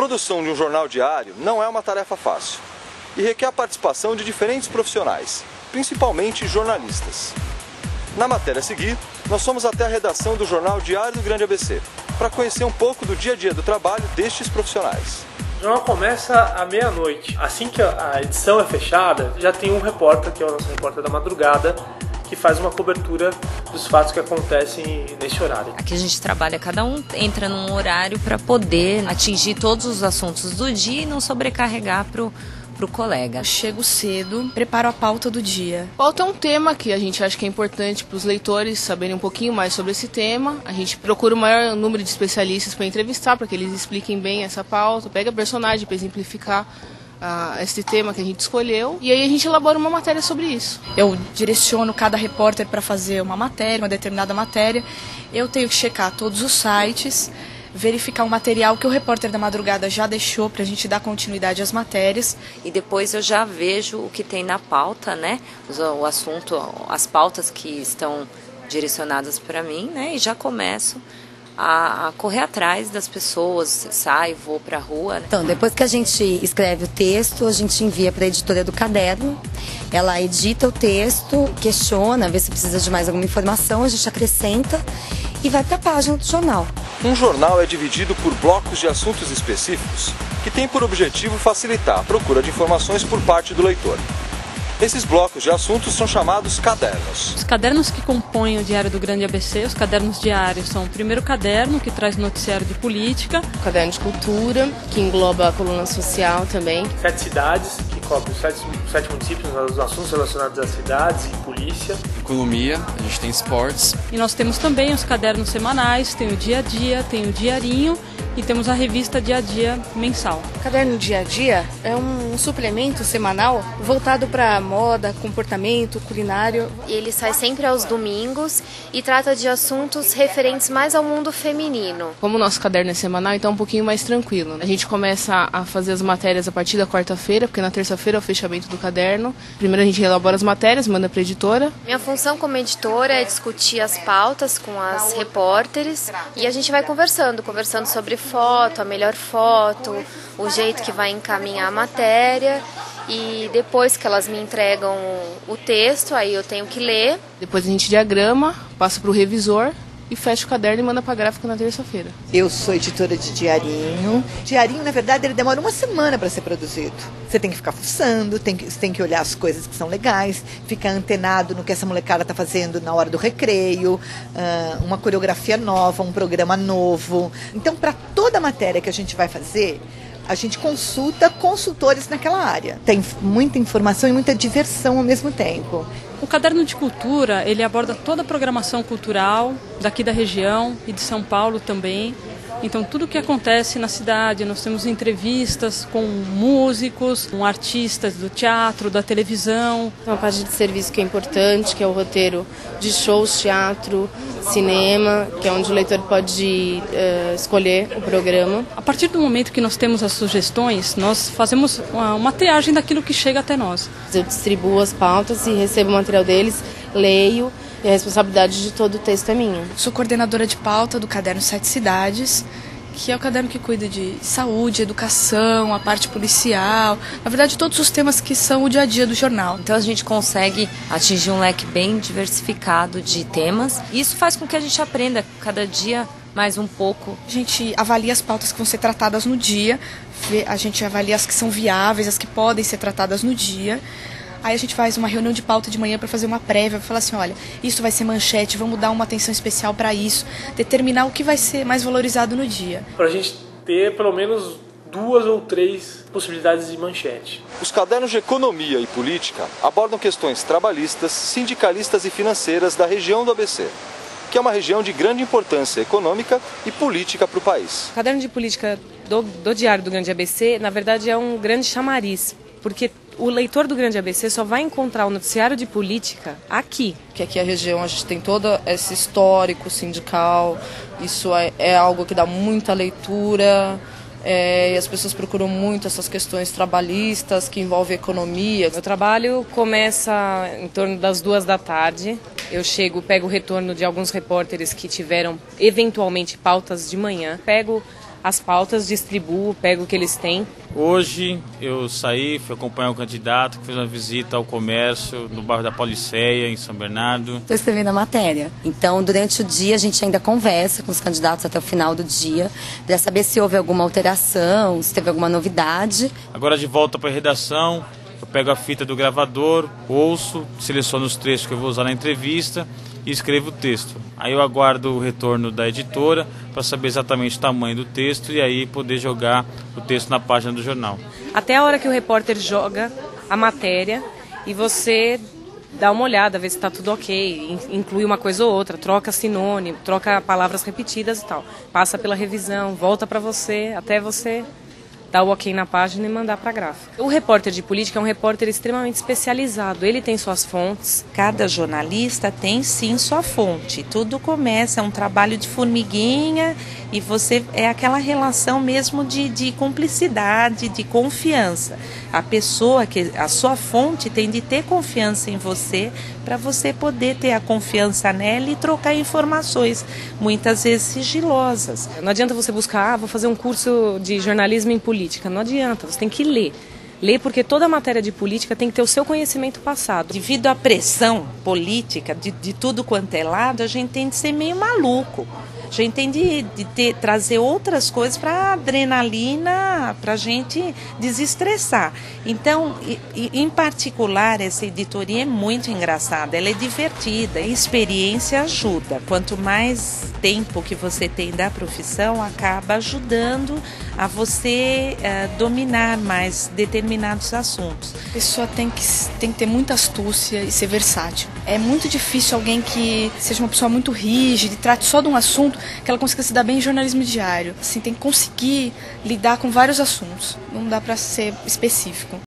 produção de um jornal diário não é uma tarefa fácil e requer a participação de diferentes profissionais, principalmente jornalistas. Na matéria a seguir, nós fomos até a redação do jornal Diário do Grande ABC para conhecer um pouco do dia a dia do trabalho destes profissionais. O jornal começa à meia-noite. Assim que a edição é fechada, já tem um repórter, que é o nosso repórter da madrugada, que faz uma cobertura dos fatos que acontecem nesse horário. Aqui a gente trabalha, cada um entra num horário para poder atingir todos os assuntos do dia e não sobrecarregar pro colega. Eu chego cedo, preparo a pauta do dia. Pauta é um tema que a gente acha que é importante para os leitores saberem um pouquinho mais sobre esse tema. A gente procura o maior número de especialistas para entrevistar, para que eles expliquem bem essa pauta, pega personagem para exemplificar esse tema que a gente escolheu, e aí a gente elabora uma matéria sobre isso. Eu direciono cada repórter para fazer uma matéria, uma determinada matéria. Eu tenho que checar todos os sites, verificar o material que o repórter da madrugada já deixou para a gente dar continuidade às matérias. E depois eu já vejo o que tem na pauta, né? O assunto, as pautas que estão direcionadas para mim, né? E já começo a correr atrás das pessoas, saio, vou para a rua. Então, depois que a gente escreve o texto, a gente envia para a editora do caderno, ela edita o texto, questiona, vê se precisa de mais alguma informação, a gente acrescenta e vai para a página do jornal. Um jornal é dividido por blocos de assuntos específicos que têm por objetivo facilitar a procura de informações por parte do leitor. Esses blocos de assuntos são chamados cadernos. Os cadernos que compõem o Diário do Grande ABC, os cadernos diários, são o primeiro caderno, que traz noticiário de política. O caderno de cultura, que engloba a coluna social também. 7 cidades, que cobre os 7 municípios, os assuntos relacionados às cidades e polícia. Economia, a gente tem esportes. E nós temos também os cadernos semanais, tem o dia a dia, tem o diarinho e temos a revista Dia a Dia mensal. O caderno Dia a Dia é um suplemento semanal voltado para moda, comportamento, culinário. Ele sai sempre aos domingos e trata de assuntos referentes mais ao mundo feminino. Como o nosso caderno é semanal, então é um pouquinho mais tranquilo. A gente começa a fazer as matérias a partir da quarta-feira, porque na terça-feira é o fechamento do caderno. Primeiro a gente elabora as matérias, manda para a editora. Minha função como editora é discutir as pautas com as repórteres e a gente vai conversando sobre foto, a melhor foto, o jeito que vai encaminhar a matéria. E depois que elas me entregam o texto, aí eu tenho que ler. Depois a gente diagrama, passa para o revisor e fecha o caderno e manda para a gráfica na terça-feira. Eu sou editora de diarinho. Diarinho, na verdade, ele demora uma semana para ser produzido. Você tem que ficar fuçando, você tem que olhar as coisas que são legais, ficar antenado no que essa molecada está fazendo na hora do recreio, uma coreografia nova, um programa novo. Então, para toda matéria que a gente vai fazer, a gente consulta consultores naquela área. Tem muita informação e muita diversão ao mesmo tempo. O caderno de cultura, ele aborda toda a programação cultural daqui da região e de São Paulo também. Então, tudo o que acontece na cidade, nós temos entrevistas com músicos, com artistas do teatro, da televisão. Uma parte de serviço que é importante, que é o roteiro de shows, teatro, cinema, que é onde o leitor pode escolher o programa. A partir do momento que nós temos as sugestões, nós fazemos uma triagem daquilo que chega até nós. Eu distribuo as pautas e recebo o material deles, leio. E a responsabilidade de todo o texto é minha. Sou coordenadora de pauta do caderno 7 Cidades, que é o caderno que cuida de saúde, educação, a parte policial, na verdade todos os temas que são o dia a dia do jornal. Então a gente consegue atingir um leque bem diversificado de temas. Isso faz com que a gente aprenda cada dia mais um pouco. A gente avalia as pautas que vão ser tratadas no dia, a gente avalia as que são viáveis, as que podem ser tratadas no dia. Aí a gente faz uma reunião de pauta de manhã para fazer uma prévia, para falar assim, olha, isso vai ser manchete, vamos dar uma atenção especial para isso, determinar o que vai ser mais valorizado no dia. Para a gente ter pelo menos 2 ou 3 possibilidades de manchete. Os cadernos de economia e política abordam questões trabalhistas, sindicalistas e financeiras da região do ABC, que é uma região de grande importância econômica e política para o país. O caderno de política do Diário do Grande ABC, na verdade, é um grande chamariz, porque o leitor do Grande ABC só vai encontrar o noticiário de política aqui. Que aqui a região a gente tem todo esse histórico sindical, isso é algo que dá muita leitura, e as pessoas procuram muito essas questões trabalhistas que envolvem economia. Meu trabalho começa em torno das 2 da tarde. Eu pego o retorno de alguns repórteres que tiveram eventualmente pautas de manhã, pego as pautas, distribuo, pego o que eles têm. Hoje eu saí, fui acompanhar um candidato que fez uma visita ao comércio no bairro da Pauliceia, em São Bernardo. Estou escrevendo a matéria. Então, durante o dia, a gente ainda conversa com os candidatos até o final do dia, para saber se houve alguma alteração, se teve alguma novidade. Agora, de volta para a redação, eu pego a fita do gravador, ouço, seleciono os trechos que eu vou usar na entrevista e escrevo o texto. Aí eu aguardo o retorno da editora para saber exatamente o tamanho do texto e aí poder jogar o texto na página do jornal. Até a hora que o repórter joga a matéria e você dá uma olhada, vê se está tudo ok, inclui uma coisa ou outra, troca sinônimo, troca palavras repetidas e tal. Passa pela revisão, volta para você, até você dar o ok na página e mandar para a gráfica. O repórter de política é um repórter extremamente especializado, ele tem suas fontes. Cada jornalista tem sim sua fonte, tudo começa, é um trabalho de formiguinha e você é aquela relação mesmo de cumplicidade, de confiança. A pessoa, a sua fonte tem de ter confiança em você para você poder ter a confiança nela e trocar informações, muitas vezes sigilosas. Não adianta você buscar, vou fazer um curso de jornalismo em política, não adianta, você tem que ler. Ler porque toda matéria de política tem que ter o seu conhecimento passado. Devido à pressão política de tudo quanto é lado, a gente tem de ser meio maluco. A gente tem de trazer outras coisas para adrenalina, para a gente desestressar. Então, em particular, essa editoria é muito engraçada, ela é divertida, a experiência ajuda. Quanto mais tempo que você tem da profissão, acaba ajudando a você dominar mais determinados assuntos. A pessoa tem que ter muita astúcia e ser versátil. É muito difícil alguém que seja uma pessoa muito rígida e trate só de um assunto, que ela consiga se dar bem em jornalismo diário. Assim, tem que conseguir lidar com vários assuntos. Não dá para ser específico.